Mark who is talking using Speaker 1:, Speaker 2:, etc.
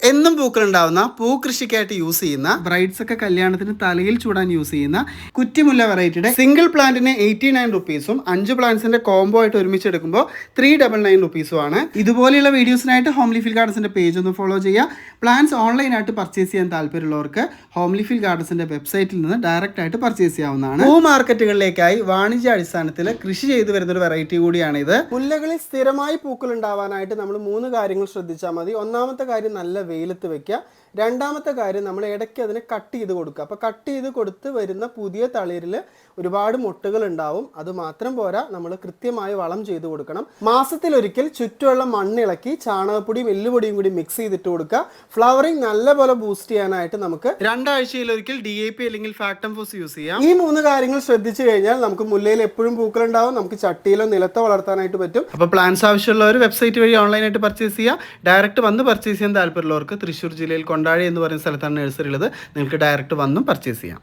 Speaker 1: എന്നും പൂക്കളുണ്ടാവുന്ന പൂക്കൃഷിക്കായിട്ട് യൂസ് ചെയ്യുന്ന ബ്രൈഡ്സ് ഒക്കെ കല്യാണത്തിന് തലയിൽ ചൂടാൻ യൂസ് ചെയ്യുന്ന കുറ്റിമുല്ല വെറൈറ്റിയുടെ സിംഗിൾ പ്ലാന്റിന് 89 റുപ്പീസും 5 പ്ലാന്റ്സിന്റെ കോംബോ ആയിട്ട് ഒരുമിച്ച് എടുക്കുമ്പോൾ 399 റുപ്പീസും ആണ്. ഇതുപോലെയുള്ള വീഡിയോസിനായിട്ട് ഹോംലി ഫീൽ ഗാർഡൻസിന്റെ പേജ് ഒന്ന് ഫോളോ ചെയ്യുക. പ്ലാന്റ്സ് ഓൺലൈനായിട്ട് പർച്ചേസ് ചെയ്യാൻ താല്പര്യമുള്ളവർക്ക് ഹോംലി ഫീൽ ഗാർഡൻസിന്റെ വെബ്സൈറ്റിൽ നിന്ന് ഡയറക്റ്റ് ആയിട്ട് പർച്ചേസ് ചെയ്യാവുന്നതാണ്. പൂ മാർക്കറ്റുകളിലേക്കായി വാണിജ്യ അടിസ്ഥാനത്തിൽ കൃഷി ചെയ്തു വരുന്ന ഒരു വെറൈറ്റി കൂടിയാണ് ഇത്. മുല്ലകളിൽ സ്ഥിരമായി പൂക്കൾ ഉണ്ടാവാനായിട്ട് നമ്മൾ 3 കാര്യങ്ങൾ ശ്രദ്ധിച്ചാൽ മതി. ഒന്നാമത്തെ കാര്യം നല്ല വെയിലത്ത് വെക്കുക. രണ്ടാമത്തെ കാര്യം നമ്മൾ ഇടയ്ക്ക് അതിനെ കട്ട് ചെയ്ത് കൊടുക്കുക. അപ്പോൾ കട്ട് ചെയ്ത് കൊടുത്ത് വരുന്ന പുതിയ തളിരിൽ ഒരുപാട് മൊട്ടുകൾ ഉണ്ടാവും. അത് മാത്രം പോരാ, നമ്മൾ കൃത്യമായി വളം ചെയ്ത് കൊടുക്കണം. മാസത്തിലൊരിക്കൽ ചുറ്റുമുള്ള മണ്ണിളക്കി ചാണകപ്പൊടിയും എല്ലുപൊടിയും കൂടി മിക്സ് ചെയ്തിട്ട് കൊടുക്കുക. ഫ്ലവറിങ് നല്ലപോലെ ബൂസ്റ്റ് ചെയ്യാനായിട്ട് നമുക്ക് 2 ആഴ്ചയിലൊരിക്കൽ DAP അല്ലെങ്കിൽ ഫാക്ടം ഫോസ് യൂസ് ചെയ്യാം. ഈ 3 കാര്യങ്ങൾ ശ്രദ്ധിച്ചു കഴിഞ്ഞാൽ നമുക്ക് മുല്ലയിൽ എപ്പോഴും പൂക്കളുണ്ടാവും. നമുക്ക് ചട്ടിയിലോ നിലത്തോ വളർത്താനായിട്ട് പറ്റും. അപ്പോൾ പ്ലാന്റ്സ് ആവശ്യമുള്ളവർ വെബ്സൈറ്റ് വഴി ഓൺലൈനായിട്ട് പർച്ചേസ് ചെയ്യുക. ഡയറക്റ്റ് വന്ന് പർച്ചേസ് ചെയ്യാൻ താല്പര്യമുള്ളവർക്ക് തൃശ്ശൂർ ജില്ലയിൽ കൊണ്ടാഴി എന്ന് പറയുന്ന സ്ഥലത്താണ് നഴ്സറി ഉള്ളത്. നിങ്ങൾക്ക് ഡയറക്റ്റ് വന്നും പർച്ചേസ് ചെയ്യാം.